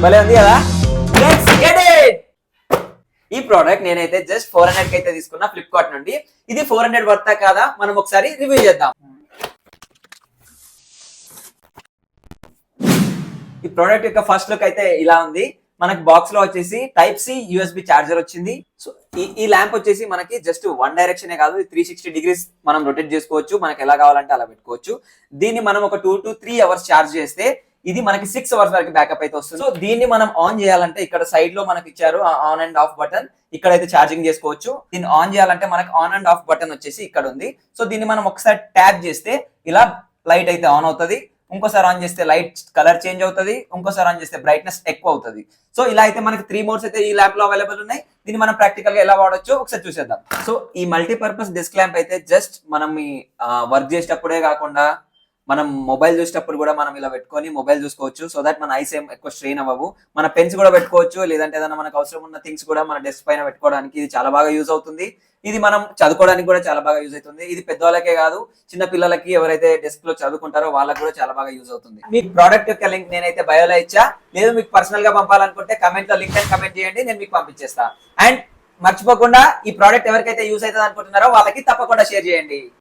భలే ఉంది కదా. Let's get it. ఈ ప్రోడక్ట్ నేనైతే జస్ట్ 400 కి అయితే తీసుకున్నా ఫ్లిప్కార్ట్ నుండి. ఇది 400 వర్తా కాదా మనం ఒకసారి రివ్యూ చేద్దాం. ఈ ప్రోడక్ట్ యొక్క ఫస్ట్ లుక్ అయితే ఇలా ఉంది. మనకి బాక్స్ లో వచ్చేసి టైప్ సి యూఎస్బి చార్జర్ వచ్చింది. సో ఈ ల్యాంప్ వచ్చేసి మనకి జస్ట్ 1 డైరెక్షన్ కాదు, 360 డిగ్రీస్ మనం రొటేట్ చేసుకోవచ్చు. మనకి ఎలా కావాలంటే అలా పెట్టుకోవచ్చు. దీన్ని మనం ఒక 2 to 3 అవర్స్ చార్జ్ చేస్తే ఇది మనకి 6 అవర్స్ వరకు బ్యాకప్ అయితే వస్తుంది. సో దీన్ని మనం ఆన్ చేయాలంటే ఇక్కడ సైడ్ లో మనకి ఇచ్చారు ఆన్ అండ్ ఆఫ్ బటన్. ఇక్కడైతే ఛార్జింగ్ చేసుకోవచ్చు. దీన్ని ఆన్ చేయాలంటే మనకి ఆన్ అండ్ ఆఫ్ బటన్ వచ్చేసి ఇక్కడ ఉంది. సో దీన్ని మనం ఒకసారి ట్యాప్ చేస్తే ఇలా లైట్ అయితే ఆన్ అవుతుంది. ఇంకోసారి ఆన్ చేస్తే లైట్ కలర్ చేంజ్ అవుతుంది. ఇంకోసారి ఆన్ చేస్తే బ్రైట్నెస్ ఎక్కువ అవుతుంది. సో ఇలా అయితే మనకి 3 మోడ్స్ అయితే ఈ ల్యాంప్ లో అవైలబుల్ ఉన్నాయి. దీన్ని మనం ప్రాక్టికల్ గా ఎలా వాడొచ్చో ఒకసారి చూసేద్దాం. సో ఈ మల్టీపర్పస్ డెస్క్ ల్యాంప్ అయితే జస్ట్ మనం ఈ వర్క్ చేసేటప్పుడే కాకుండా మనం మొబైల్ చూసేటప్పుడు కూడా మనం ఇలా పెట్టుకొని మొబైల్ చూసుకోవచ్చు. సో దట్ మన ఐస్ ఏం ఎక్కువ స్ట్రెయిన్ అవ్వవు. మన పెన్స్ కూడా పెట్టుకోవచ్చు, లేదంటే ఏదైనా మనకు అవసరం ఉన్న థింగ్స్ కూడా మన డెస్క్ పైన పెట్టుకోవడానికి ఇది చాలా బాగా యూజ్ అవుతుంది. ఇది మనం చదువుకోవడానికి కూడా చాలా బాగా యూజ్ అవుతుంది. ఇది పెద్దవాళ్ళకే కాదు, చిన్న పిల్లలకి ఎవరైతే డెస్క్ లో చదువుకుంటారో వాళ్ళకి కూడా చాలా బాగా యూజ్ అవుతుంది. మీకు ప్రోడక్ట్ యొక్క లింక్ నేనైతే బయోలో ఇచ్చా. లేదు మీకు పర్సనల్ గా పంపాలనుకుంటే కమెంట్ లో లింక్ అని కమెంట్ చేయండి, నేను మీకు పంపించేస్తా. అండ్ మర్చిపోకుండా ఈ ప్రోడక్ట్ ఎవరికైతే యూజ్ అవుతుంది అనుకుంటున్నారో వాళ్ళకి తప్పకుండా షేర్ చేయండి.